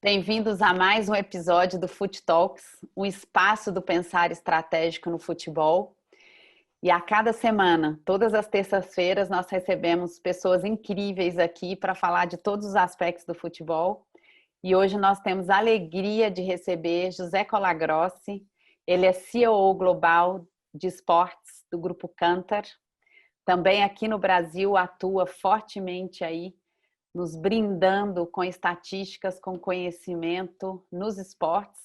Bem-vindos a mais um episódio do Fut Talks, um espaço do pensar estratégico no futebol. E a cada semana, todas as terças-feiras, nós recebemos pessoas incríveis aqui para falar de todos os aspectos do futebol. E hoje nós temos a alegria de receber José Colagrossi. Ele é CEO global de esportes do Grupo Cantar. Também aqui no Brasil atua fortemente aí, nos brindando com estatísticas, com conhecimento nos esportes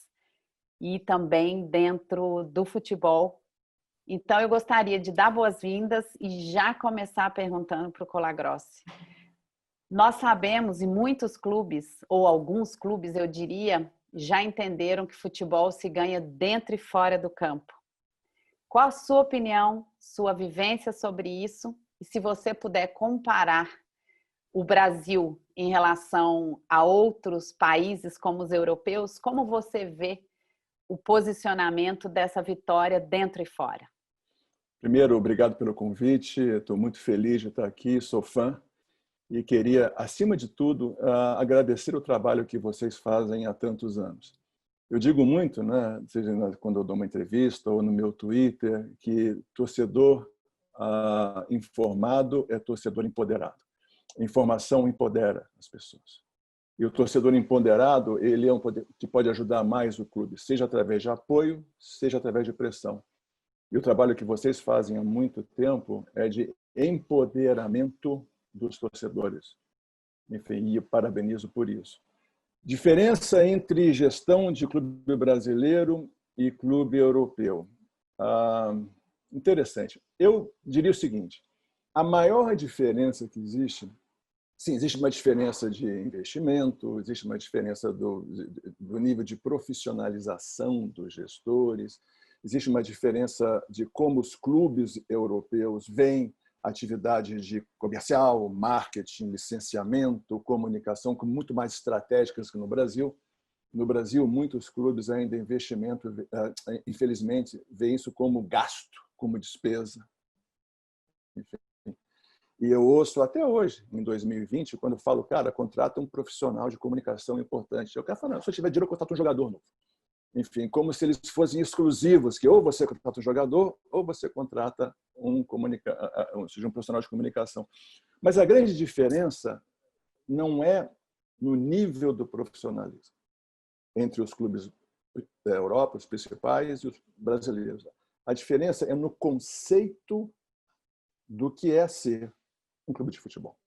e também dentro do futebol. Então, eu gostaria de dar boas-vindas e já começar perguntando para o Colagrossi. Nós sabemos, e muitos clubes, ou alguns clubes, eu diria, já entenderam que futebol se ganha dentro e fora do campo. Qual a sua opinião, sua vivência sobre isso? E se você puder comparar o Brasil em relação a outros países como os europeus, como você vê o posicionamento dessa vitória dentro e fora? Primeiro, obrigado pelo convite, estou muito feliz de estar aqui, sou fã e queria, acima de tudo, agradecer o trabalho que vocês fazem há tantos anos. Eu digo muito, né, seja quando eu dou uma entrevista ou no meu Twitter, que torcedor informado é torcedor empoderado. A informação empodera as pessoas. E o torcedor empoderado, ele é um poder que pode ajudar mais o clube, seja através de apoio, seja através de pressão. E o trabalho que vocês fazem há muito tempo é de empoderamento dos torcedores. Enfim, e eu parabenizo por isso. Diferença entre gestão de clube brasileiro e clube europeu. Interessante. Eu diria o seguinte, a maior diferença que existe, sim, existe uma diferença de investimento, existe uma diferença do nível de profissionalização dos gestores, existe uma diferença de como os clubes europeus veem atividades de comercial, marketing, licenciamento, comunicação, como muito mais estratégicas que no Brasil. No Brasil, muitos clubes ainda investimento, infelizmente, veem isso como gasto, como despesa. Enfim. E eu ouço até hoje, em 2020, quando eu falo, cara, contrata um profissional de comunicação importante. Eu quero falar, se eu tiver dinheiro, eu contrato um jogador novo. Enfim, como se eles fossem exclusivos, que ou você contrata um jogador ou você contrata um profissional de comunicação. Mas a grande diferença não é no nível do profissionalismo entre os clubes da Europa, os principais, e os brasileiros. A diferença é no conceito do que é ser um clube de futebol.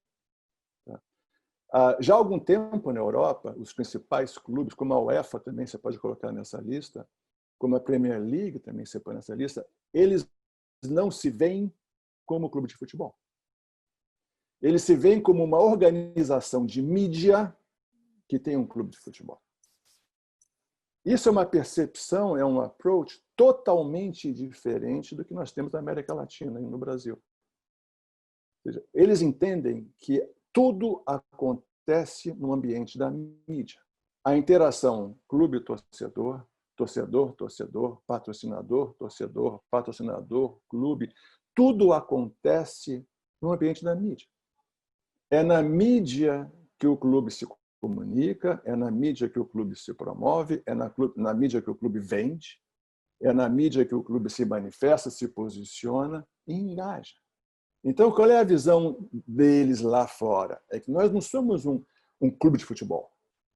Já há algum tempo na Europa, os principais clubes, como a UEFA também você pode colocar nessa lista, como a Premier League também você põe nessa lista, eles não se veem como clube de futebol. Eles se veem como uma organização de mídia que tem um clube de futebol. Isso é uma percepção, é um approach totalmente diferente do que nós temos na América Latina e no Brasil. Ou seja, eles entendem que tudo acontece no ambiente da mídia. A interação clube-torcedor, torcedor-torcedor, patrocinador-torcedor, patrocinador-clube, tudo acontece no ambiente da mídia. É na mídia que o clube se comunica, é na mídia que o clube se promove, é na mídia que o clube vende, é na mídia que o clube se manifesta, se posiciona e engaja. Então, qual é a visão deles lá fora? É que nós não somos um clube de futebol.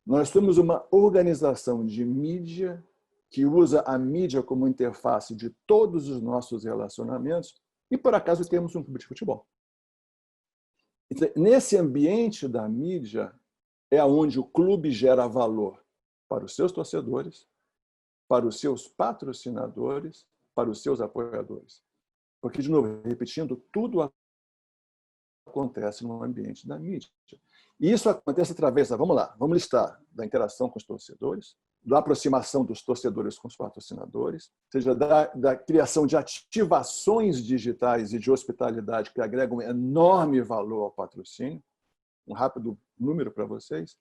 Nós somos uma organização de mídia que usa a mídia como interface de todos os nossos relacionamentos e, por acaso, temos um clube de futebol. Então, nesse ambiente da mídia é onde o clube gera valor para os seus torcedores, para os seus patrocinadores, para os seus apoiadores. Porque, de novo, repetindo, tudo acontece no ambiente da mídia. E isso acontece através vamos listar, da interação com os torcedores, da aproximação dos torcedores com os patrocinadores, ou seja, da criação de ativações digitais e de hospitalidade que agregam enorme valor ao patrocínio. Um rápido número para vocês.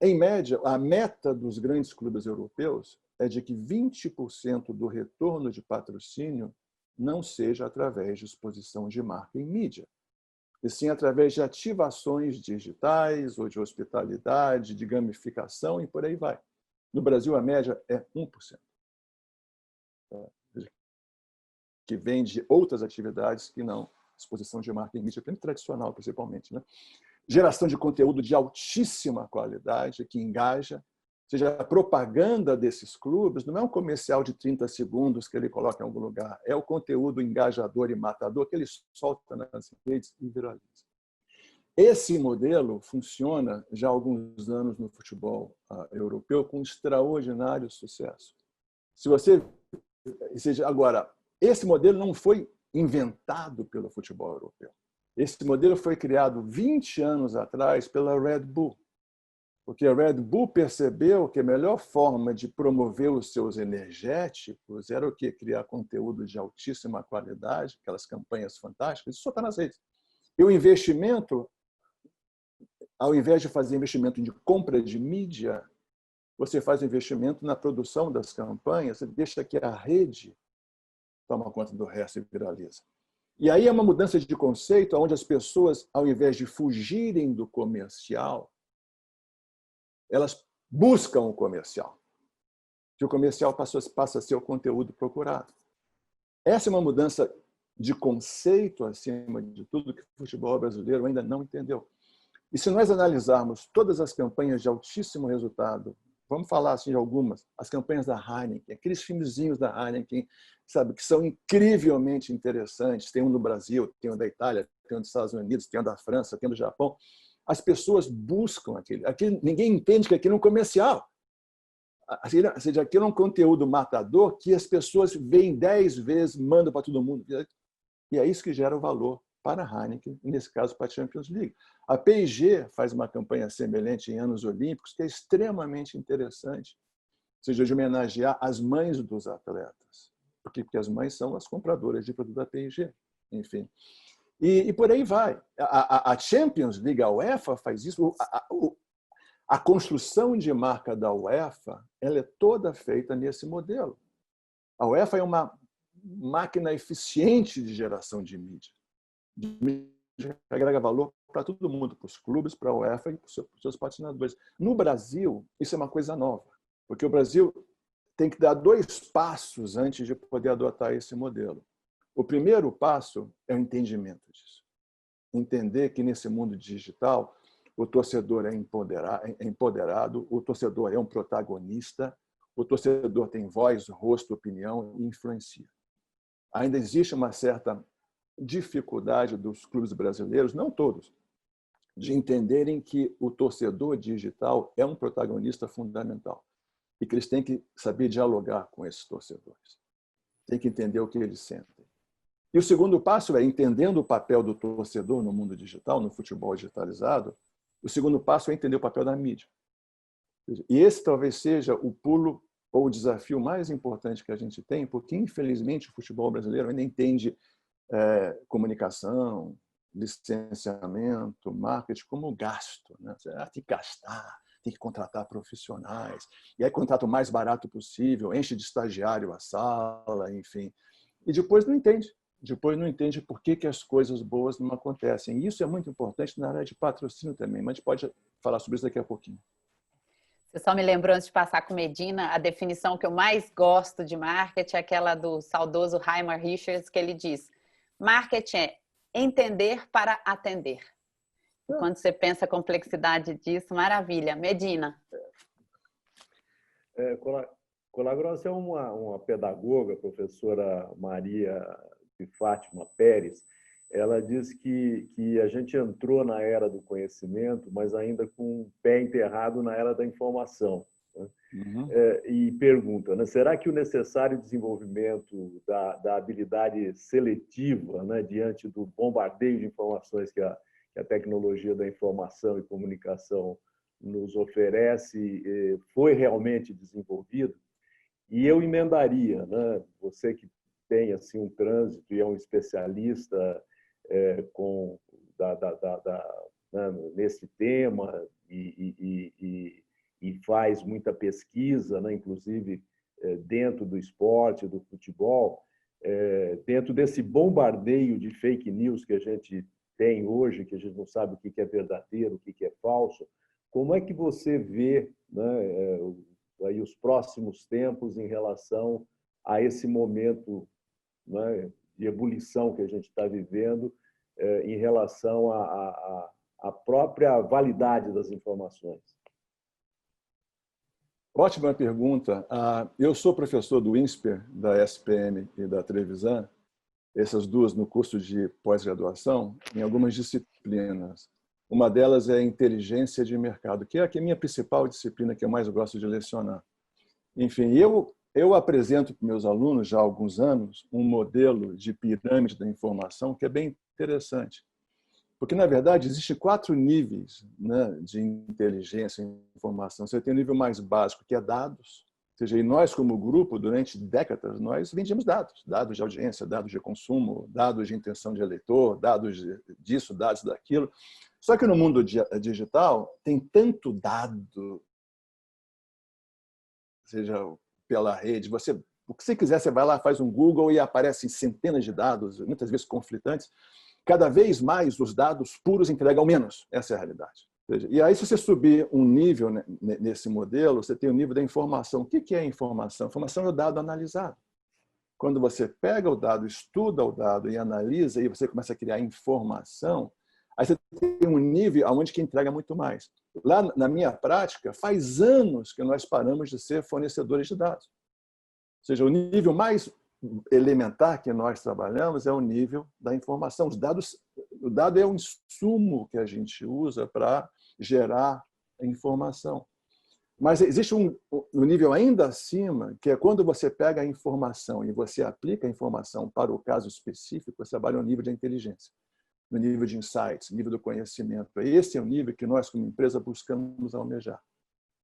Em média, a meta dos grandes clubes europeus é de que 20% do retorno de patrocínio não seja através de exposição de marca em mídia. e sim através de ativações digitais ou de hospitalidade, de gamificação e por aí vai. No Brasil, a média é 1%, que vem de outras atividades que não exposição de marca em mídia tradicional, principalmente, né? Geração de conteúdo de altíssima qualidade, que engaja. Ou seja, a propaganda desses clubes não é um comercial de 30 segundos que ele coloca em algum lugar, é o conteúdo engajador e matador que ele solta nas redes e viraliza. Esse modelo funciona já há alguns anos no futebol europeu com extraordinário sucesso. Agora, esse modelo não foi inventado pelo futebol europeu. Esse modelo foi criado 20 anos atrás pela Red Bull, porque a Red Bull percebeu que a melhor forma de promover os seus energéticos era o quê? Criar conteúdo de altíssima qualidade, aquelas campanhas fantásticas, e soltar nas redes. E o investimento, ao invés de fazer investimento de compra de mídia, você faz investimento na produção das campanhas, você deixa que a rede toma conta do resto e viraliza. E aí é uma mudança de conceito onde as pessoas, ao invés de fugirem do comercial, elas buscam o comercial. Que o comercial passa a ser o conteúdo procurado. Essa é uma mudança de conceito, acima de tudo, que o futebol brasileiro ainda não entendeu. E se nós analisarmos todas as campanhas de altíssimo resultado, vamos falar assim de algumas, as campanhas da Heineken, aqueles filmezinhos da Heineken, sabe, que são incrivelmente interessantes. Tem um no Brasil, tem um da Itália, tem um dos Estados Unidos, tem um da França, tem um do Japão. As pessoas buscam aquilo. Ninguém entende que aquilo é um comercial. Ou seja, aquilo é um conteúdo matador que as pessoas veem 10 vezes, mandam para todo mundo. E é isso que gera o valor para a Heineken, nesse caso para a Champions League. A P&G faz uma campanha semelhante em anos olímpicos, que é extremamente interessante, ou seja, de homenagear as mães dos atletas, porque as mães são as compradoras de produto da P&G, enfim. E por aí vai. A Champions League, a UEFA faz isso. A construção de marca da UEFA ela é toda feita nesse modelo. A UEFA é uma máquina eficiente de geração de mídia. Que agrega valor para todo mundo, para os clubes, para a UEFA e para os seus patrocinadores. No Brasil, isso é uma coisa nova, porque o Brasil tem que dar 2 passos antes de poder adotar esse modelo. O primeiro passo é o entendimento disso. Entender que nesse mundo digital o torcedor é empoderado, o torcedor é um protagonista, o torcedor tem voz, rosto, opinião e influencia. Ainda existe uma certa dificuldade dos clubes brasileiros, não todos, de entenderem que o torcedor digital é um protagonista fundamental e que eles têm que saber dialogar com esses torcedores. Tem que entender o que eles sentem. E o segundo passo é, entendendo o papel do torcedor no mundo digital, no futebol digitalizado, o segundo passo é entender o papel da mídia. E esse talvez seja o pulo ou o desafio mais importante que a gente tem, porque, infelizmente, o futebol brasileiro ainda entende comunicação, licenciamento, marketing como gasto. Né? Tem que gastar, tem que contratar profissionais, e aí contrata o mais barato possível, enche de estagiário a sala, enfim. E depois não entende. Depois não entende por que as coisas boas não acontecem. E isso é muito importante na área de patrocínio também, mas a gente pode falar sobre isso daqui a pouquinho. Você só me lembrou, antes de passar com Medina, a definição que eu mais gosto de marketing é aquela do saudoso Raymar Richards, que ele diz: marketing é entender para atender. Quando você pensa a complexidade disso, maravilha. Medina. Colagrossi é uma pedagoga, professora Maria de Fátima Pérez. Ela diz que a gente entrou na era do conhecimento, mas ainda com o pé enterrado na era da informação. Né? Uhum. E pergunta, né, será que o necessário desenvolvimento da habilidade seletiva, né, diante do bombardeio de informações que a tecnologia da informação e comunicação nos oferece foi realmente desenvolvido? E eu emendaria, né, você que tem assim um trânsito e é um especialista né, nesse tema e faz muita pesquisa, né, inclusive dentro do esporte, do futebol, dentro desse bombardeio de fake news que a gente tem hoje, que a gente não sabe o que é verdadeiro, o que é falso. Como é que você vê, né, aí os próximos tempos em relação a esse momento, né, de ebulição que a gente está vivendo em relação à própria validade das informações? Ótima pergunta. Eu sou professor do INSPER, da SPM e da Trevisan, essas duas no curso de pós-graduação, em algumas disciplinas. Uma delas é inteligência de mercado, que é a minha principal disciplina que eu mais gosto de lecionar. Enfim, eu apresento para meus alunos já há alguns anos um modelo de pirâmide da informação que é bem interessante. Porque, na verdade, existem 4 níveis, né, de inteligência e informação. Você tem o nível mais básico, que é dados. Ou seja, e nós, como grupo, durante décadas, nós vendíamos dados. Dados de audiência, dados de consumo, dados de intenção de eleitor, dados disso, dados daquilo. Só que no mundo digital tem tanto dado, seja pela rede, o que você quiser, você vai lá, faz um Google e aparecem centenas de dados, muitas vezes conflitantes. Cada vez mais os dados puros entregam menos. Essa é a realidade. E aí, se você subir um nível nesse modelo, você tem o nível da informação. O que é informação? Informação é o dado analisado. Quando você pega o dado, estuda o dado e analisa, e você começa a criar informação, aí você tem um nível onde que entrega muito mais. Lá na minha prática, faz anos que nós paramos de ser fornecedores de dados. Ou seja, o nível mais elementar que nós trabalhamos é o nível da informação. O dado é um insumo que a gente usa para gerar informação. Mas existe um nível ainda acima, que é quando você pega a informação e você aplica a informação para o caso específico, você trabalha no nível de inteligência, no nível de insights, no nível do conhecimento. Esse é o nível que nós, como empresa, buscamos almejar.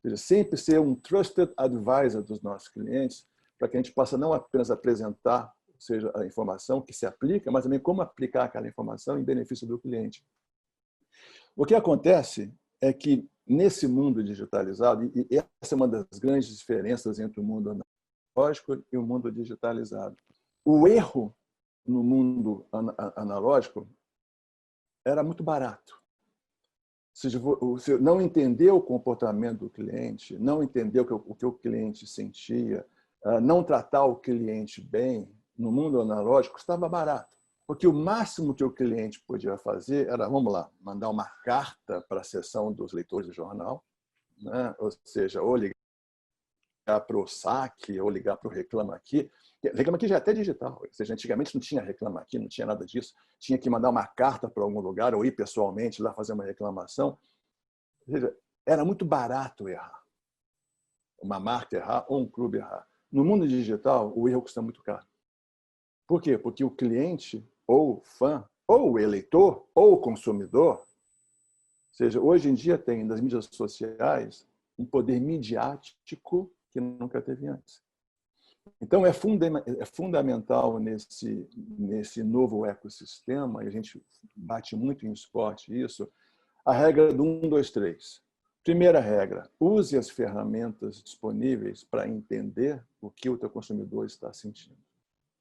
Ou seja, sempre ser um trusted advisor dos nossos clientes, para que a gente possa não apenas apresentar, ou seja, a informação que se aplica, mas também como aplicar aquela informação em benefício do cliente. O que acontece é que, nesse mundo digitalizado, e essa é uma das grandes diferenças entre o mundo analógico e o mundo digitalizado, o erro no mundo analógico era muito barato. Se você não entender o comportamento do cliente, não entender o que o cliente sentia, não tratar o cliente bem, no mundo analógico, estava barato. Porque o máximo que o cliente podia fazer era, vamos lá, mandar uma carta para a seção dos leitores do jornal, né? Ou seja, ou ligar para o saque, ou ligar para o Reclama Aqui. Reclama Aqui já é até digital. Ou seja, antigamente não tinha Reclama Aqui, não tinha nada disso. Tinha que mandar uma carta para algum lugar ou ir pessoalmente lá fazer uma reclamação. Ou seja, era muito barato errar. Uma marca errar ou um clube errar. No mundo digital, o erro custa muito caro. Por quê? Porque o cliente, ou o fã, ou o eleitor, ou o consumidor, ou seja, hoje em dia tem nas mídias sociais um poder midiático que nunca teve antes. Então, é fundamental nesse novo ecossistema, e a gente bate muito em esporte isso, a regra do 1, 2, 3. Primeira regra, use as ferramentas disponíveis para entender o que o teu consumidor está sentindo.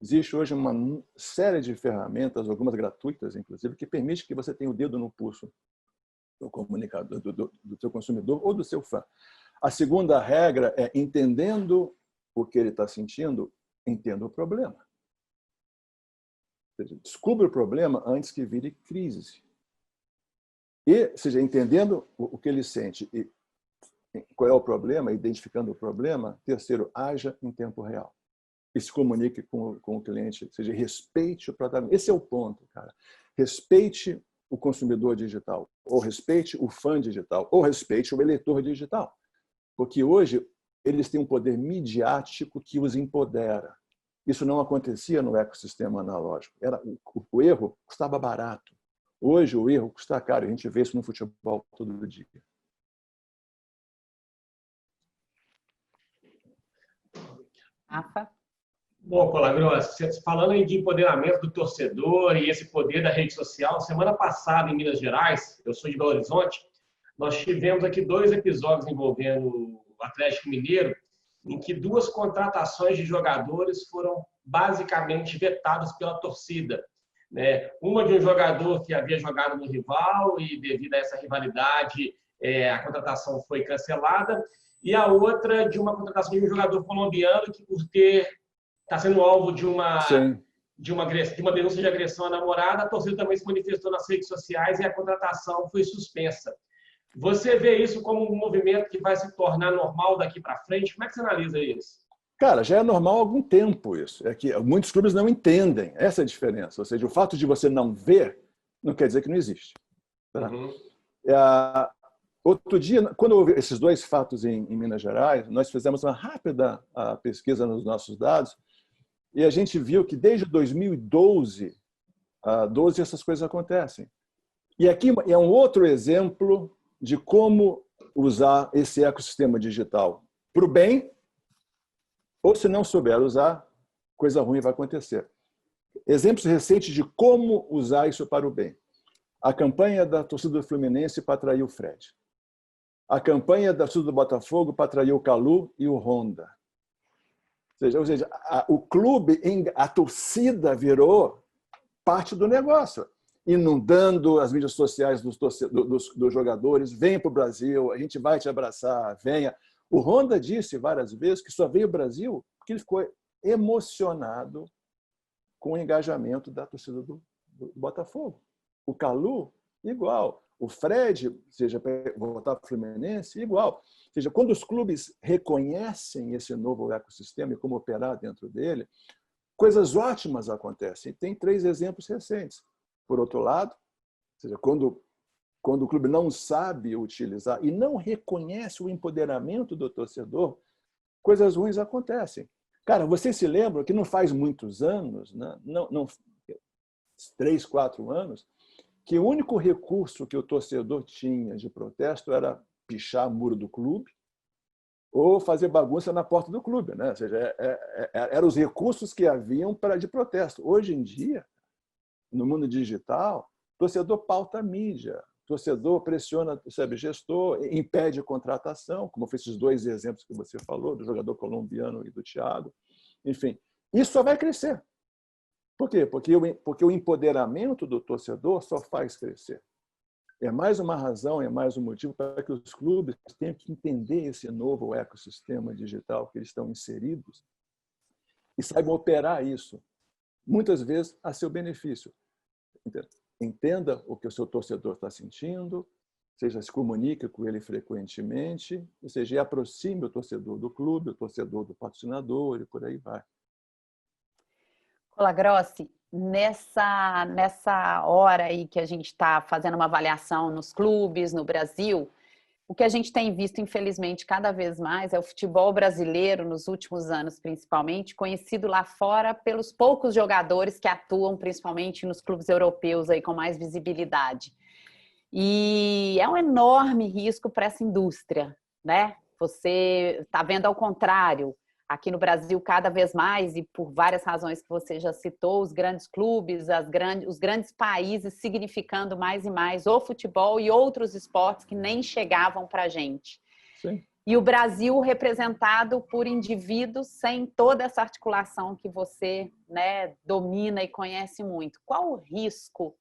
Existe hoje uma série de ferramentas, algumas gratuitas, inclusive, que permite que você tenha o dedo no pulso do comunicador, do seu consumidor ou do seu fã. A segunda regra é, entendendo o que ele está sentindo, entenda o problema. Ou seja, descubra o problema antes que vire crise. E, ou seja, entendendo o que ele sente e qual é o problema, identificando o problema. Terceiro, haja em tempo real. E se comunique com o cliente, ou seja, respeite o protagonista. Esse é o ponto, cara. Respeite o consumidor digital, ou respeite o fã digital, ou respeite o eleitor digital. Porque hoje eles têm um poder midiático que os empodera. Isso não acontecia no ecossistema analógico. O erro custava barato. Hoje o erro custa caro. A gente vê isso no futebol todo dia. Rafa? Bom, Colagrossi, falando aí de empoderamento do torcedor e esse poder da rede social, semana passada em Minas Gerais, eu sou de Belo Horizonte, nós tivemos aqui 2 episódios envolvendo o Atlético Mineiro, em que 2 contratações de jogadores foram basicamente vetadas pela torcida. né? Uma de um jogador que havia jogado no rival e, devido a essa rivalidade, a contratação foi cancelada, e a outra de uma contratação de um jogador colombiano que, por está sendo alvo de uma denúncia de agressão à namorada, a torcida também se manifestou nas redes sociais e a contratação foi suspensa. Você vê isso como um movimento que vai se tornar normal daqui para frente? Como é que você analisa isso? Cara, já é normal há algum tempo isso. É que muitos clubes não entendem. Essa é a diferença. Ou seja, o fato de você não ver não quer dizer que não existe. Tá? Outro dia, quando houve esses dois fatos em Minas Gerais, nós fizemos uma rápida pesquisa nos nossos dados e a gente viu que desde 2012, essas coisas acontecem. E aqui é um outro exemplo de como usar esse ecossistema digital para o bem, ou se não souber usar, coisa ruim vai acontecer. Exemplos recentes de como usar isso para o bem. A campanha da torcida do Fluminense para atrair o Fred. A campanha da torcida do Botafogo para atrair o Calu e o Honda. Ou seja, o clube, a torcida virou parte do negócio, inundando as mídias sociais dos jogadores. Venha para o Brasil, a gente vai te abraçar, venha. O Honda disse várias vezes que só veio ao Brasil porque ele ficou emocionado com o engajamento da torcida do Botafogo. O Calu, igual. O Fred, seja para voltar para o Fluminense, igual. Ou seja, quando os clubes reconhecem esse novo ecossistema e como operar dentro dele, coisas ótimas acontecem. Tem 3 exemplos recentes. Por outro lado, ou seja, quando o clube não sabe utilizar e não reconhece o empoderamento do torcedor, coisas ruins acontecem. Cara, vocês se lembram que não faz muitos anos, né? não 3, 4 anos, que o único recurso que o torcedor tinha de protesto era pichar o muro do clube ou fazer bagunça na porta do clube, né? Ou seja, eram os recursos que haviam de protesto. Hoje em dia, no mundo digital, o torcedor pauta a mídia, o torcedor pressiona, sabe, gestor, impede a contratação, como foi esses 2 exemplos que você falou, do jogador colombiano e do Thiago. Enfim, isso só vai crescer. Por quê? Porque o empoderamento do torcedor só faz crescer. É mais uma razão, é mais um motivo para que os clubes tenham que entender esse novo ecossistema digital que eles estão inseridos e saibam operar isso, muitas vezes a seu benefício. Entenda o que o seu torcedor está sentindo, seja, se comunique com ele frequentemente, ou seja, aproxime o torcedor do clube, o torcedor do patrocinador e por aí vai. Colagrossi, nessa hora aí que a gente está fazendo uma avaliação nos clubes, no Brasil, o que a gente tem visto, infelizmente, cada vez mais é o futebol brasileiro, nos últimos anos principalmente, conhecido lá fora pelos poucos jogadores que atuam principalmente nos clubes europeus aí com mais visibilidade. E é um enorme risco para essa indústria, né? Você está vendo ao contrário. Aqui no Brasil, cada vez mais, e por várias razões que você já citou, os grandes clubes, os grandes países significando mais e mais o futebol e outros esportes que nem chegavam para a gente. Sim. E o Brasil representado por indivíduos sem toda essa articulação que você, né, domina e conhece muito. Qual o risco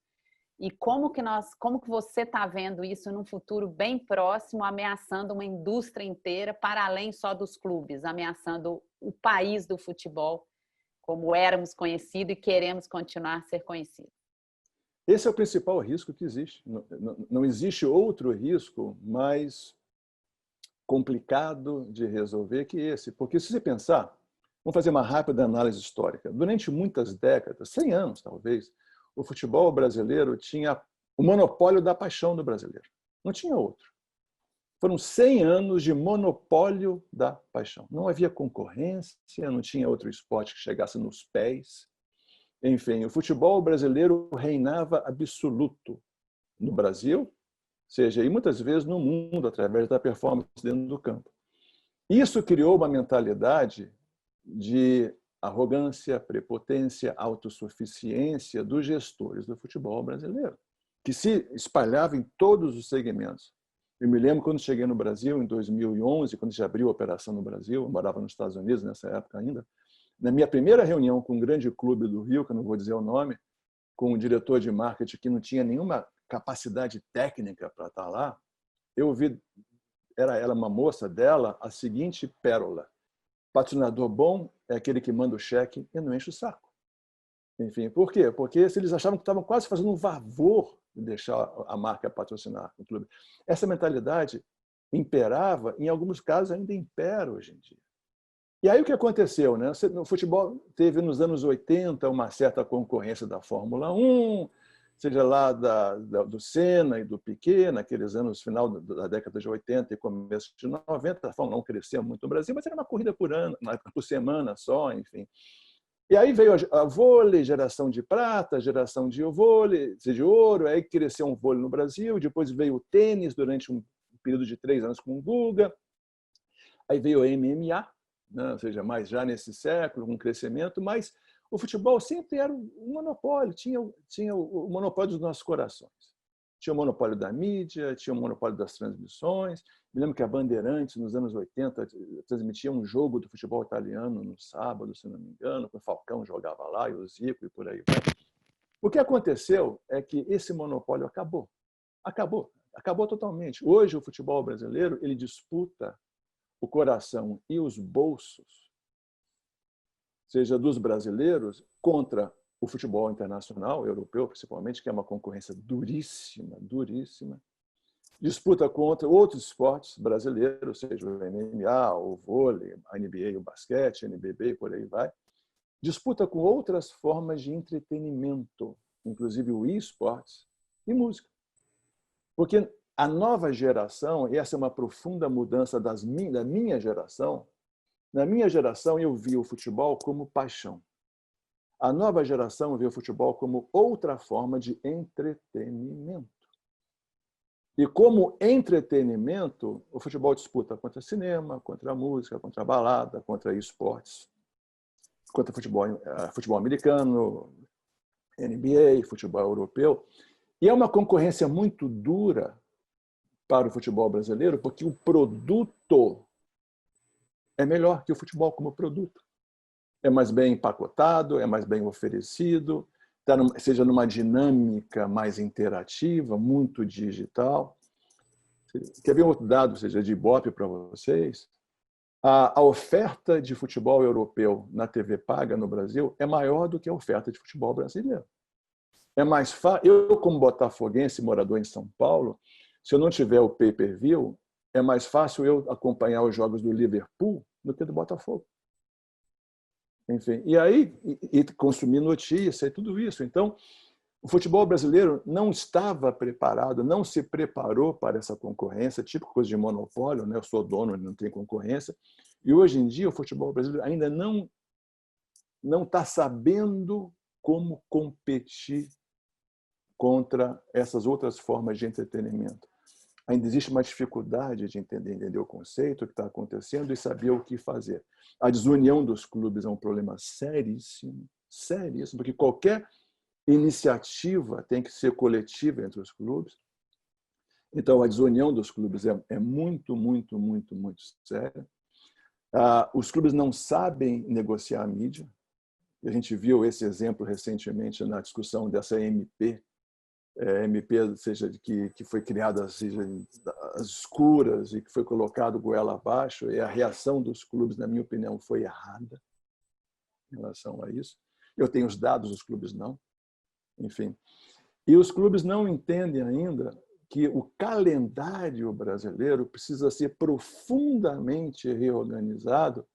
e como que você está vendo isso num futuro bem próximo, ameaçando uma indústria inteira, para além só dos clubes, ameaçando o país do futebol, como éramos conhecidos e queremos continuar a ser conhecidos? Esse é o principal risco que existe. Não existe outro risco mais complicado de resolver que esse. Porque se você pensar, vamos fazer uma rápida análise histórica. Durante muitas décadas, 100 anos talvez, o futebol brasileiro tinha o monopólio da paixão do brasileiro. Não tinha outro. Foram 100 anos de monopólio da paixão. Não havia concorrência, não tinha outro esporte que chegasse nos pés. Enfim, o futebol brasileiro reinava absoluto no Brasil, seja, e muitas vezes no mundo, através da performance dentro do campo. Isso criou uma mentalidade de arrogância, prepotência, autossuficiência dos gestores do futebol brasileiro, que se espalhava em todos os segmentos. Eu me lembro quando cheguei no Brasil, em 2011, quando já abriu a operação no Brasil, eu morava nos Estados Unidos nessa época ainda, na minha primeira reunião com um grande clube do Rio, que eu não vou dizer o nome, com um diretor de marketing que não tinha nenhuma capacidade técnica para estar lá, eu ouvi, era uma moça dela, a seguinte pérola: patrocinador bom é aquele que manda o cheque e não enche o saco. Enfim, por quê? Porque eles achavam que estavam quase fazendo um favor de deixar a marca patrocinar o clube. Essa mentalidade imperava, em alguns casos ainda impera hoje em dia. E aí o que aconteceu? Né? No futebol teve nos anos 80 uma certa concorrência da Fórmula 1, seja lá do Senna e do Piquet, naqueles anos, final da década de 80 e começo de 90, a Fórmula 1 cresceu muito no Brasil, mas era uma corrida por ano, por semana só, enfim. E aí veio a vôlei, geração de prata, geração de vôlei, de ouro, aí cresceu um vôlei no Brasil, depois veio o tênis durante um período de 3 anos com o Guga, aí veio o MMA, né? Ou seja, mais já nesse século, um crescimento, mas o futebol sempre era um monopólio, tinha o monopólio dos nossos corações. Tinha o monopólio da mídia, tinha o monopólio das transmissões. Me lembro que a Bandeirantes, nos anos 80, transmitia um jogo do futebol italiano no sábado, se não me engano, o Falcão jogava lá, e o Zico, e por aí vai. O que aconteceu é que esse monopólio acabou. Acabou totalmente. Hoje, o futebol brasileiro ele disputa o coração e os bolsos, seja dos brasileiros, contra o futebol internacional, europeu principalmente, que é uma concorrência duríssima, duríssima. Disputa contra outros esportes brasileiros, seja o MMA, o vôlei, a NBA, o basquete, a NBB e por aí vai. Disputa com outras formas de entretenimento, inclusive o e-sports e música. Porque a nova geração, e essa é uma profunda mudança da minha geração, na minha geração eu via o futebol como paixão. A nova geração vê o futebol como outra forma de entretenimento. E como entretenimento, o futebol disputa contra cinema, contra música, contra balada, contra esportes, contra futebol americano, NBA, futebol europeu. E é uma concorrência muito dura para o futebol brasileiro, porque o produto é melhor que o futebol como produto. É mais bem empacotado, é mais bem oferecido, seja numa dinâmica mais interativa, muito digital. Quer ver um outro dado, seja de Ibope para vocês? A oferta de futebol europeu na TV paga no Brasil é maior do que a oferta de futebol brasileiro. É mais fácil. Eu, como botafoguense, morador em São Paulo, se eu não tiver o pay-per-view, é mais fácil eu acompanhar os jogos do Liverpool do que do Botafogo. Enfim, e aí e consumir notícia e tudo isso. Então, o futebol brasileiro não estava preparado, não se preparou para essa concorrência, tipo coisa de monopólio, né? Eu sou dono, não tem concorrência. E hoje em dia o futebol brasileiro ainda não está sabendo como competir contra essas outras formas de entretenimento. Ainda existe uma dificuldade de entender o conceito, o que está acontecendo e saber o que fazer. A desunião dos clubes é um problema seríssimo, seríssimo, porque qualquer iniciativa tem que ser coletiva entre os clubes. Então, a desunião dos clubes é muito, muito, muito, muito séria. Os clubes não sabem negociar a mídia. A gente viu esse exemplo recentemente na discussão dessa MP, seja que foi criada seja às escuras e que foi colocado goela abaixo, e a reação dos clubes, na minha opinião, foi errada em relação a isso. Eu tenho os dados, os clubes não. Enfim. E os clubes não entendem ainda que o calendário brasileiro precisa ser profundamente reorganizado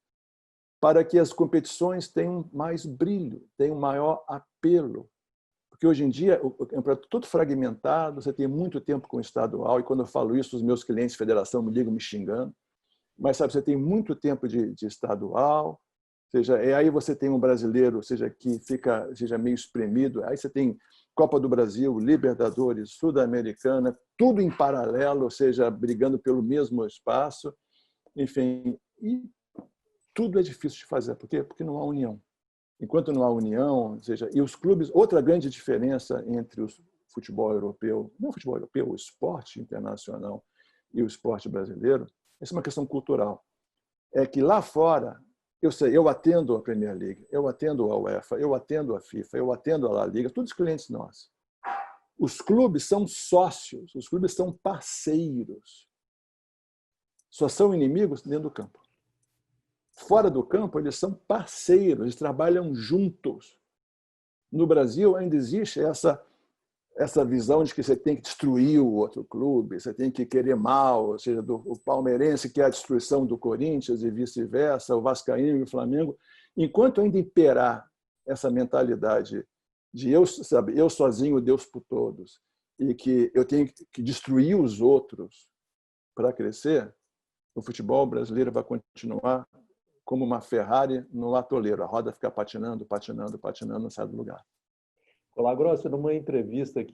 para que as competições tenham mais brilho, tenham maior apelo. Porque hoje em dia o campeonato é tudo fragmentado, você tem muito tempo com o estadual, e quando eu falo isso, os meus clientes de federação me ligam me xingando, mas sabe, você tem muito tempo de estadual, seja, e aí você tem um brasileiro, seja que seja meio espremido, aí você tem Copa do Brasil, Libertadores, Sul-Americana, tudo em paralelo, ou seja, brigando pelo mesmo espaço, enfim, e tudo é difícil de fazer. Por quê? Porque não há união. Enquanto não há união, ou seja, e os clubes, outra grande diferença entre o futebol europeu, não o futebol europeu, o esporte internacional e o esporte brasileiro, essa é uma questão cultural. É que lá fora Eu sei, eu atendo a Premier League, eu atendo a UEFA, eu atendo a FIFA, eu atendo a La Liga, todos os clientes nossos. Os clubes são sócios, os clubes são parceiros. Só são inimigos dentro do campo. Fora do campo, eles são parceiros, eles trabalham juntos. No Brasil, ainda existe essa visão de que você tem que destruir o outro clube, você tem que querer mal, ou seja, o palmeirense quer a destruição do Corinthians e vice-versa, o vascaíno e o Flamengo. Enquanto ainda imperar essa mentalidade de eu sozinho, Deus por todos, e que eu tenho que destruir os outros para crescer, o futebol brasileiro vai continuar como uma Ferrari no atoleiro. A roda fica patinando, patinando, patinando, não sai do lugar. Colagrossi, numa entrevista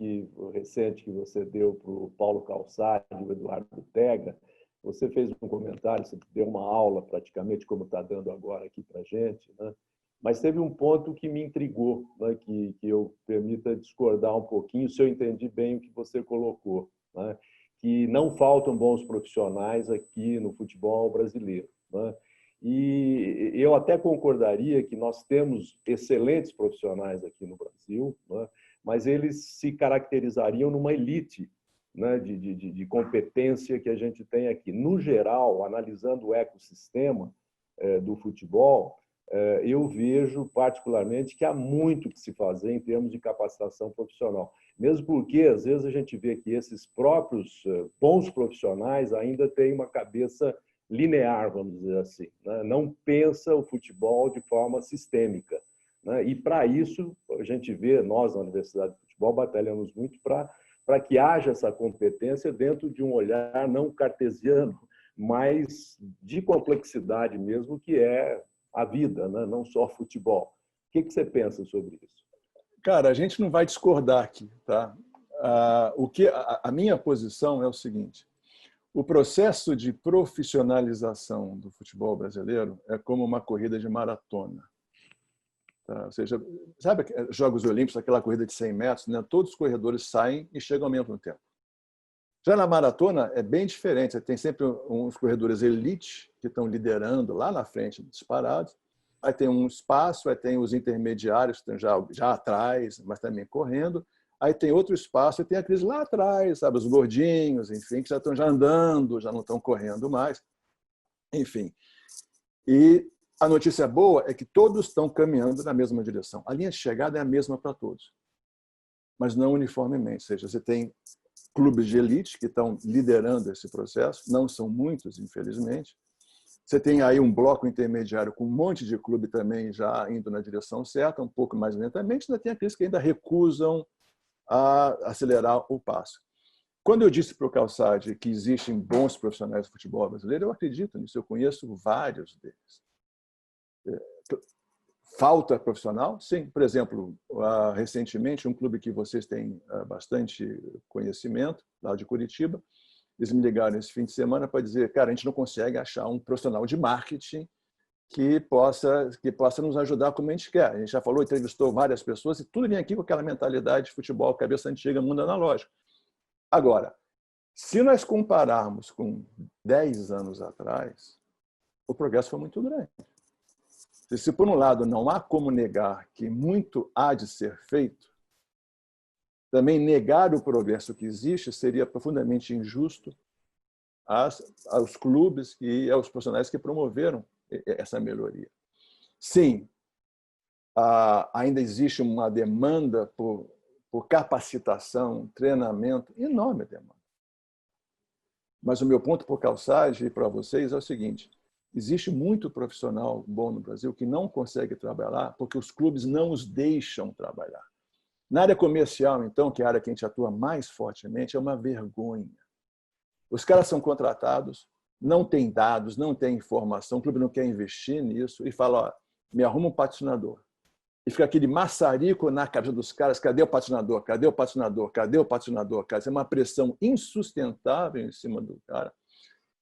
recente que você deu para o Paulo Calçade e o Eduardo Tega, você fez um comentário, você deu uma aula praticamente, como está dando agora aqui para a gente, né? Mas teve um ponto que me intrigou, né? que eu permita discordar um pouquinho, se eu entendi bem o que você colocou, né? Que não faltam bons profissionais aqui no futebol brasileiro, né? E eu até concordaria que nós temos excelentes profissionais aqui no Brasil, né? Mas eles se caracterizariam numa elite, né? de competência que a gente tem aqui. No geral, analisando o ecossistema do futebol, eu vejo particularmente que há muito que se fazer em termos de capacitação profissional. Mesmo porque, às vezes, a gente vê que esses próprios bons profissionais ainda têm uma cabeça linear, vamos dizer assim, né? Não pensa o futebol de forma sistêmica, né? E, para isso, a gente vê, nós, na Universidade de Futebol, batalhamos muito para que haja essa competência dentro de um olhar não cartesiano, mas de complexidade mesmo, que é a vida, né? Não só futebol. O que você pensa sobre isso? Cara, a gente não vai discordar aqui, tá? A minha posição é o seguinte: o processo de profissionalização do futebol brasileiro é como uma corrida de maratona. Tá? Ou seja, sabe Jogos Olímpicos, aquela corrida de 100 metros, né? Todos os corredores saem e chegam ao mesmo tempo. Já na maratona é bem diferente. Você tem sempre uns corredores elite que estão liderando lá na frente, disparados. Aí tem um espaço, aí tem os intermediários que estão já atrás, mas também correndo. Aí tem outro espaço e tem aqueles lá atrás, sabe, os gordinhos, enfim, que já estão andando, já não estão correndo mais. Enfim. E a notícia boa é que todos estão caminhando na mesma direção. A linha de chegada é a mesma para todos, mas não uniformemente. Ou seja, você tem clubes de elite que estão liderando esse processo, não são muitos, infelizmente. Você tem aí um bloco intermediário com um monte de clube também já indo na direção certa, um pouco mais lentamente, ainda tem aqueles que ainda recusam a acelerar o passo. Quando eu disse para o Calçade que existem bons profissionais do futebol brasileiro, eu acredito nisso, eu conheço vários deles. Falta profissional? Sim. Por exemplo, recentemente, um clube que vocês têm bastante conhecimento, lá de Curitiba, eles me ligaram esse fim de semana para dizer, cara, a gente não consegue achar um profissional de marketing que possa nos ajudar como a gente quer. A gente já falou, entrevistou várias pessoas e tudo vem aqui com aquela mentalidade de futebol, cabeça antiga, mundo analógico. Agora, se nós compararmos com 10 anos atrás, o progresso foi muito grande. Se, por um lado, não há como negar que muito há de ser feito, também negar o progresso que existe seria profundamente injusto aos clubes e aos profissionais que promoveram essa melhoria. Sim, ainda existe uma demanda por capacitação, treinamento, enorme demanda. Mas o meu ponto por Calçade e para vocês é o seguinte: existe muito profissional bom no Brasil que não consegue trabalhar porque os clubes não os deixam trabalhar. Na área comercial, então, que é a área que a gente atua mais fortemente, é uma vergonha. Os caras são contratados, não tem dados, não tem informação, o clube não quer investir nisso e fala, ó, me arruma um patrocinador. E fica aquele maçarico na cabeça dos caras, cadê o patrocinador? Cadê o patrocinador? Cadê o patrocinador? É uma pressão insustentável em cima do cara.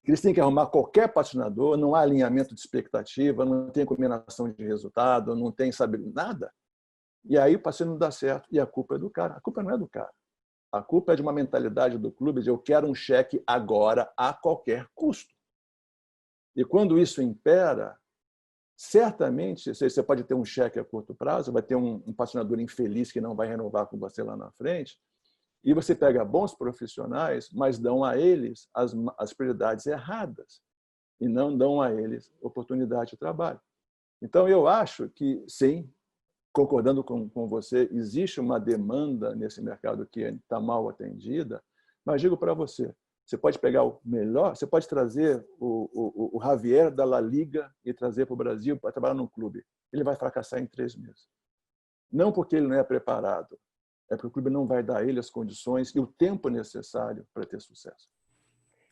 Eles têm que arrumar qualquer patrocinador, não há alinhamento de expectativa, não tem combinação de resultado, não tem, sabe, nada. E aí o passeio não dá certo e a culpa é do cara. A culpa não é do cara. A culpa é de uma mentalidade do clube de eu quero um cheque agora a qualquer custo. E quando isso impera, certamente você pode ter um cheque a curto prazo, vai ter um patrocinador infeliz que não vai renovar com você lá na frente, e você pega bons profissionais, mas dão a eles as prioridades erradas e não dão a eles oportunidade de trabalho. Então, eu acho que, sim, concordando com você, existe uma demanda nesse mercado que está mal atendida, mas digo para você, você pode pegar o melhor, você pode trazer o Javier da La Liga e trazer para o Brasil para trabalhar num clube. Ele vai fracassar em 3 meses. Não porque ele não é preparado, é porque o clube não vai dar a ele as condições e o tempo necessário para ter sucesso.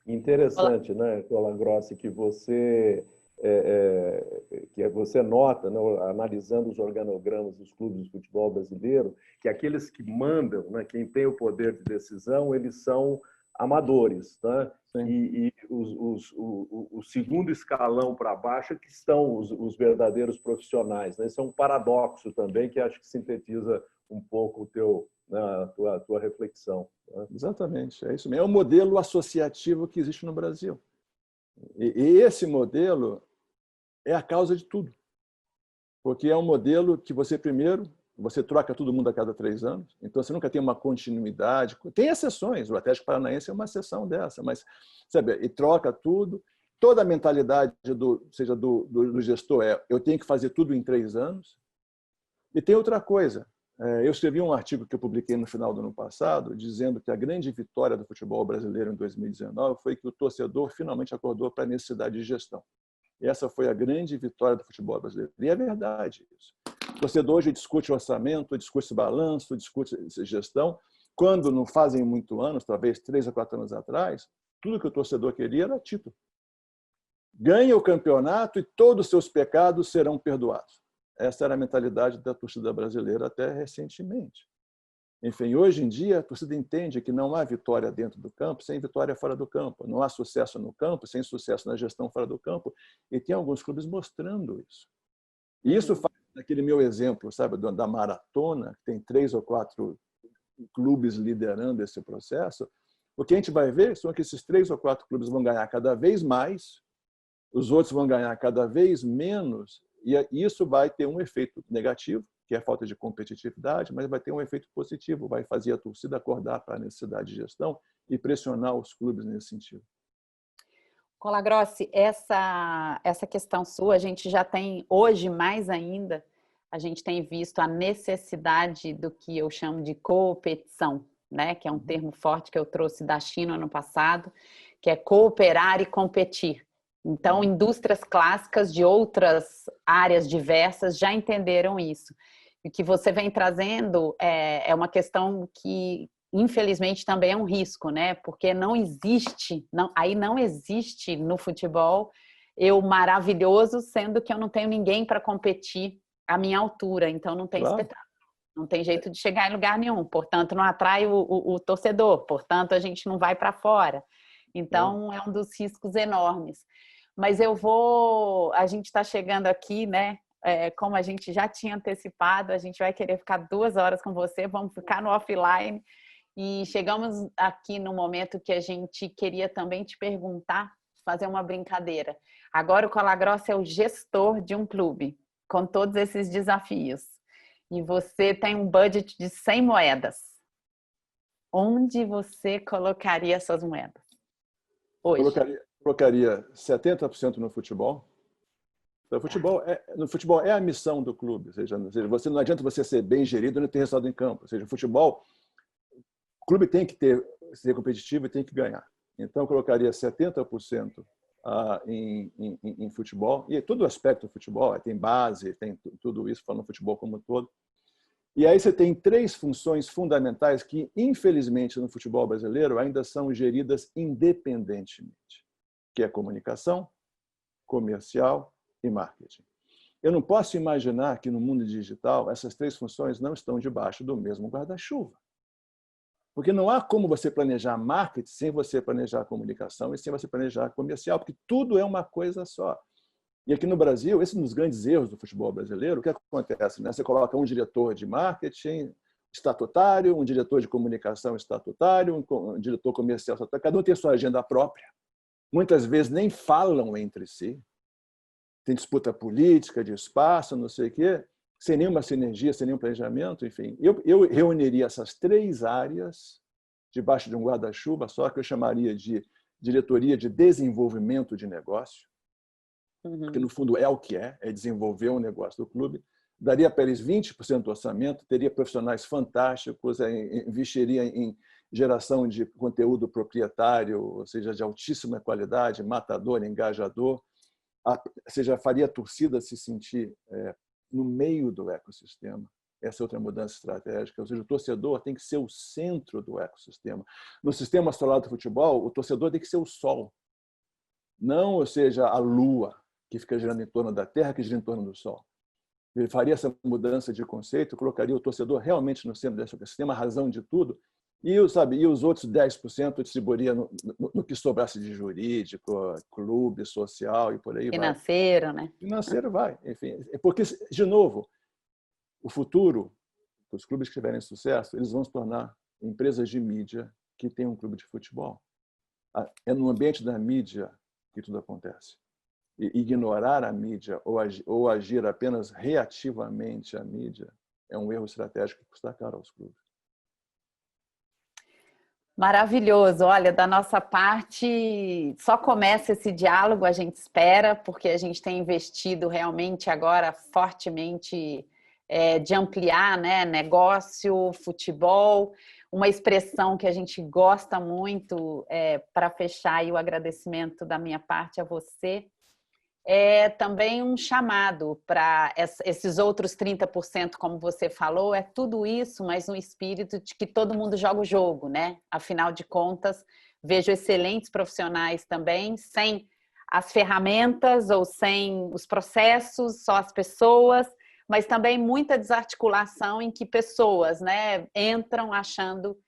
Interessante, né, Colagrossi, que você nota, né, analisando os organogramas dos clubes de futebol brasileiro, que aqueles que mandam, né, quem tem o poder de decisão, eles são amadores, né? E o segundo escalão para baixo é que estão os verdadeiros profissionais, né? Isso é um paradoxo também que acho que sintetiza um pouco a tua reflexão, né? Exatamente, é isso mesmo. É o modelo associativo que existe no Brasil. E esse modelo é a causa de tudo. Porque é um modelo que você troca todo mundo a cada 3 anos, então você nunca tem uma continuidade. Tem exceções, o Atlético Paranaense é uma exceção dessa, mas sabe, e troca tudo. Toda a mentalidade do gestor eu tenho que fazer tudo em 3 anos. E tem outra coisa. Eu escrevi um artigo que eu publiquei no final do ano passado, dizendo que a grande vitória do futebol brasileiro em 2019 foi que o torcedor finalmente acordou para a necessidade de gestão. E essa foi a grande vitória do futebol brasileiro. E é verdade isso. O torcedor hoje discute orçamento, discute balanço, discute gestão. Quando não fazem muito anos, talvez 3 a 4 anos atrás, tudo que o torcedor queria era título. Ganha o campeonato e todos os seus pecados serão perdoados. Essa era a mentalidade da torcida brasileira até recentemente. Enfim, hoje em dia, a torcida entende que não há vitória dentro do campo sem vitória fora do campo. Não há sucesso no campo sem sucesso na gestão fora do campo. E tem alguns clubes mostrando isso. E isso faz aquele meu exemplo, sabe, da maratona, que tem 3 ou 4 clubes liderando esse processo. O que a gente vai ver são que esses 3 ou 4 clubes vão ganhar cada vez mais, os outros vão ganhar cada vez menos, e isso vai ter um efeito negativo, que é a falta de competitividade, mas vai ter um efeito positivo, vai fazer a torcida acordar para a necessidade de gestão e pressionar os clubes nesse sentido. Colagrossi, essa questão sua, a gente já tem, hoje mais ainda, a gente tem visto a necessidade do que eu chamo de competição, né? Que é um termo forte que eu trouxe da China ano passado, que é cooperar e competir. Então, indústrias clássicas de outras áreas diversas já entenderam isso. E o que você vem trazendo é uma questão que, infelizmente, também é um risco, né? Porque não existe no futebol eu maravilhoso, sendo que eu não tenho ninguém para competir à minha altura, então não tem espetáculo, não tem jeito de chegar em lugar nenhum, portanto não atrai o torcedor, portanto a gente não vai para fora. Então é um dos riscos enormes. Mas a gente está chegando aqui, né? Como a gente já tinha antecipado, a gente vai querer ficar 2 horas com você, vamos ficar no offline. E chegamos aqui no momento que a gente queria também te perguntar, fazer uma brincadeira. Agora o Colagrossi é o gestor de um clube, com todos esses desafios. E você tem um budget de 100 moedas. Onde você colocaria essas moedas hoje? Colocaria 70% no futebol. Então, no futebol é a missão do clube. Ou seja, não adianta você ser bem gerido e não ter resultado em campo. Ou seja, o clube tem que ser competitivo e tem que ganhar. Então, eu colocaria 70% em futebol. E todo o aspecto do futebol, tem base, tem tudo isso, falando futebol como um todo. E aí você tem 3 funções fundamentais que, infelizmente, no futebol brasileiro ainda são geridas independentemente, que é comunicação, comercial e marketing. Eu não posso imaginar que no mundo digital essas 3 funções não estão debaixo do mesmo guarda-chuva. Porque não há como você planejar marketing sem você planejar comunicação e sem você planejar comercial, porque tudo é uma coisa só. E aqui no Brasil, esse é um dos grandes erros do futebol brasileiro. O que acontece? Né? Você coloca um diretor de marketing estatutário, um diretor de comunicação estatutário, um diretor comercial estatutário. Cada um tem sua agenda própria. Muitas vezes nem falam entre si. tem disputa política, de espaço, não sei o quê, sem nenhuma sinergia, sem nenhum planejamento, enfim. Eu reuniria essas 3 áreas debaixo de um guarda-chuva só, que eu chamaria de diretoria de desenvolvimento de negócio, porque no fundo é o que é desenvolver um negócio do clube. Daria para eles 20% do orçamento, teria profissionais fantásticos, investiria em geração de conteúdo proprietário, ou seja, de altíssima qualidade, matador, engajador, ou seja, faria a torcida se sentir no meio do ecossistema. Essa é outra mudança estratégica, ou seja, o torcedor tem que ser o centro do ecossistema. No sistema solar do futebol, o torcedor tem que ser o sol, não, ou seja, a lua, que fica girando em torno da Terra, que gira em torno do Sol. Ele faria essa mudança de conceito, colocaria o torcedor realmente no centro desse ecossistema, a razão de tudo, e os outros 10% distribuiria no que sobrasse de jurídico, clube, social e por aí financeiro, vai. Né? Financeiro vai, enfim. Porque, de novo, o futuro, os clubes que tiverem sucesso, eles vão se tornar empresas de mídia que têm um clube de futebol. É no ambiente da mídia que tudo acontece. E ignorar a mídia ou agir apenas reativamente à mídia é um erro estratégico que custa caro aos clubes. Maravilhoso. Olha, da nossa parte, só começa esse diálogo, a gente espera, porque a gente tem investido realmente agora fortemente de ampliar, né, negócio, futebol, uma expressão que a gente gosta muito, para fechar aí o agradecimento da minha parte a você, é também um chamado para esses outros 30%, como você falou, é tudo isso, mas no espírito de que todo mundo joga o jogo, né? Afinal de contas, vejo excelentes profissionais também, sem as ferramentas ou sem os processos, só as pessoas, mas também muita desarticulação em que pessoas, né, entram achando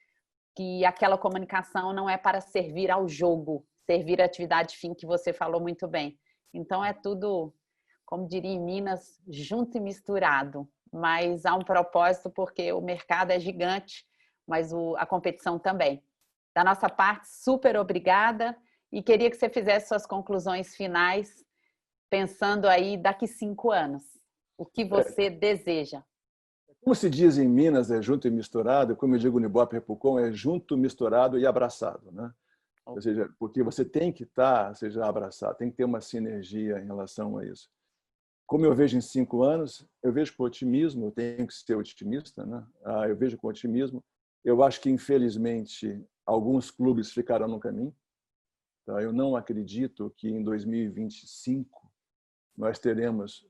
que aquela comunicação não é para servir ao jogo, servir à atividade fim, que você falou muito bem. Então, é tudo, como diria em Minas, junto e misturado. Mas há um propósito, porque o mercado é gigante, mas a competição também. Da nossa parte, super obrigada. E queria que você fizesse suas conclusões finais, pensando aí daqui 5 anos. O que você deseja? Como se diz em Minas, é junto e misturado, como eu digo no Ibope Repucon, é junto, misturado e abraçado, né? Ou seja, porque você tem que estar, seja abraçado, tem que ter uma sinergia em relação a isso. Como eu vejo em 5 anos, eu vejo com otimismo, eu tenho que ser otimista, né? Eu vejo com otimismo. Eu acho que, infelizmente, alguns clubes ficarão no caminho. Tá? Eu não acredito que em 2025 nós teremos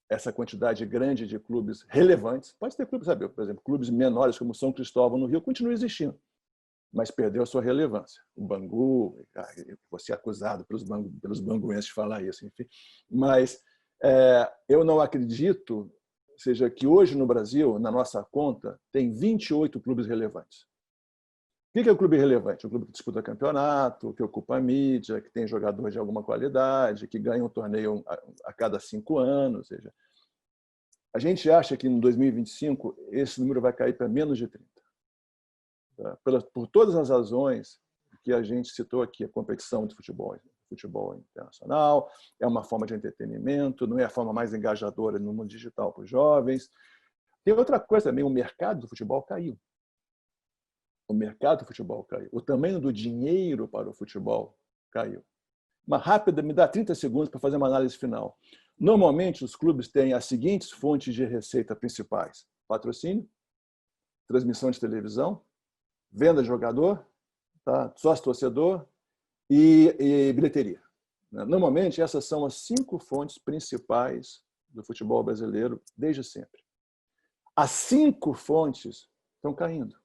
essa quantidade grande de clubes relevantes. Pode ter clubes, sabe, por exemplo, clubes menores como São Cristóvão no Rio continuam existindo, mas perdeu a sua relevância. O Bangu, vou ser acusado pelos banguenses de falar isso, enfim. Mas eu não acredito, seja que hoje no Brasil, na nossa conta, tem 28 clubes relevantes. O que é um clube relevante? Um clube que disputa campeonato, que ocupa a mídia, que tem jogador de alguma qualidade, que ganha um torneio a cada 5 anos. Ou seja, a gente acha que em 2025 esse número vai cair para menos de 30. Por todas as razões que a gente citou aqui, a competição de futebol internacional, é uma forma de entretenimento, não é a forma mais engajadora no mundo digital para os jovens. Tem outra coisa também, o mercado do futebol caiu. O mercado do futebol caiu. O tamanho do dinheiro para o futebol caiu. Uma rápida, me dá 30 segundos para fazer uma análise final. Normalmente, os clubes têm as seguintes fontes de receita principais: patrocínio, transmissão de televisão, venda de jogador, tá? Sócio-torcedor e bilheteria. Normalmente, essas são as 5 fontes principais do futebol brasileiro desde sempre. As 5 fontes estão caindo.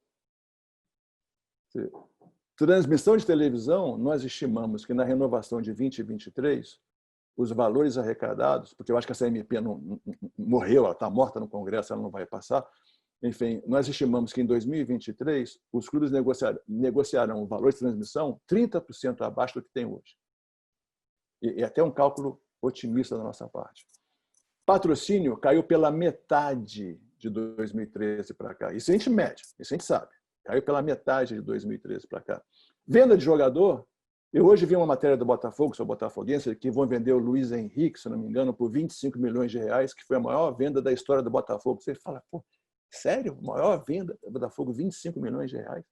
Transmissão de televisão, nós estimamos que na renovação de 2023, os valores arrecadados, porque eu acho que essa MP não morreu, ela está morta no Congresso, ela não vai passar. Enfim, nós estimamos que em 2023 os clubes negociarão o valor de transmissão 30% abaixo do que tem hoje. E até um cálculo otimista da nossa parte. Patrocínio caiu pela metade de 2013 para cá. Isso a gente mede, isso a gente sabe. Caiu pela metade de 2013 para cá. Venda de jogador Eu hoje vi uma matéria do Botafogo, sou botafoguense, que vão vender o Luiz Henrique, se não me engano, por 25 milhões de reais, que foi a maior venda da história do Botafogo. Você fala, pô, sério? Maior venda do Botafogo, 25 milhões de reais?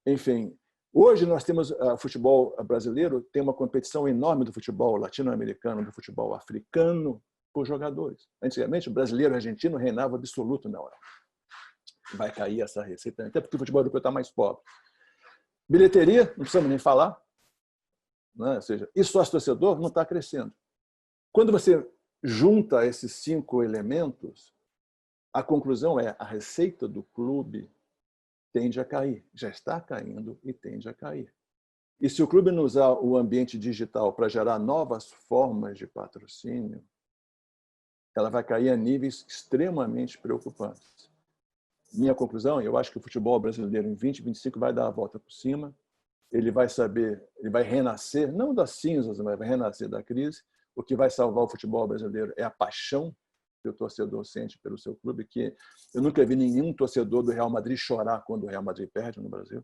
Enfim, hoje nós temos o futebol brasileiro, tem uma competição enorme do futebol latino-americano, do futebol africano, por jogadores. Antigamente, o brasileiro e o argentino reinavam absoluto na Europa. Vai cair essa receita, até porque o futebol europeu está mais pobre. Bilheteria, não precisamos nem falar. Né? Ou seja, e sócio-torcedor não está crescendo. Quando você junta esses 5 elementos, a conclusão é a receita do clube tende a cair. Já está caindo e tende a cair. E se o clube não usar o ambiente digital para gerar novas formas de patrocínio, ela vai cair a níveis extremamente preocupantes. Minha conclusão, eu acho que o futebol brasileiro em 2025 vai dar a volta por cima, ele vai saber, ele vai renascer, não das cinzas, mas vai renascer da crise. O que vai salvar o futebol brasileiro é a paixão que o torcedor sente pelo seu clube, que eu nunca vi nenhum torcedor do Real Madrid chorar quando o Real Madrid perde no Brasil.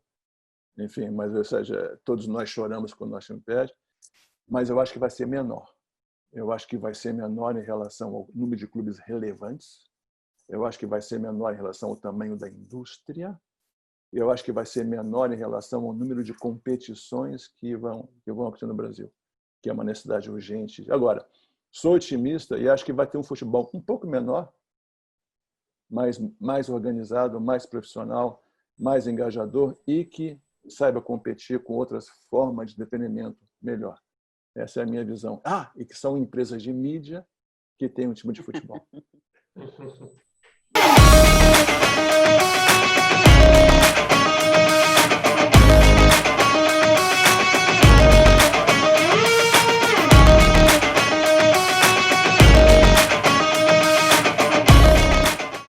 Enfim, mas ou seja, todos nós choramos quando nosso time perde, mas eu acho que vai ser menor. Eu acho que vai ser menor em relação ao número de clubes relevantes. Eu acho que vai ser menor em relação ao tamanho da indústria. Eu acho que vai ser menor em relação ao número de competições que vão acontecer no Brasil, que é uma necessidade urgente. Agora, sou otimista e acho que vai ter um futebol um pouco menor, mas mais organizado, mais profissional, mais engajador e que saiba competir com outras formas de entretenimento melhor. Essa é a minha visão. E que são empresas de mídia que têm um time de futebol.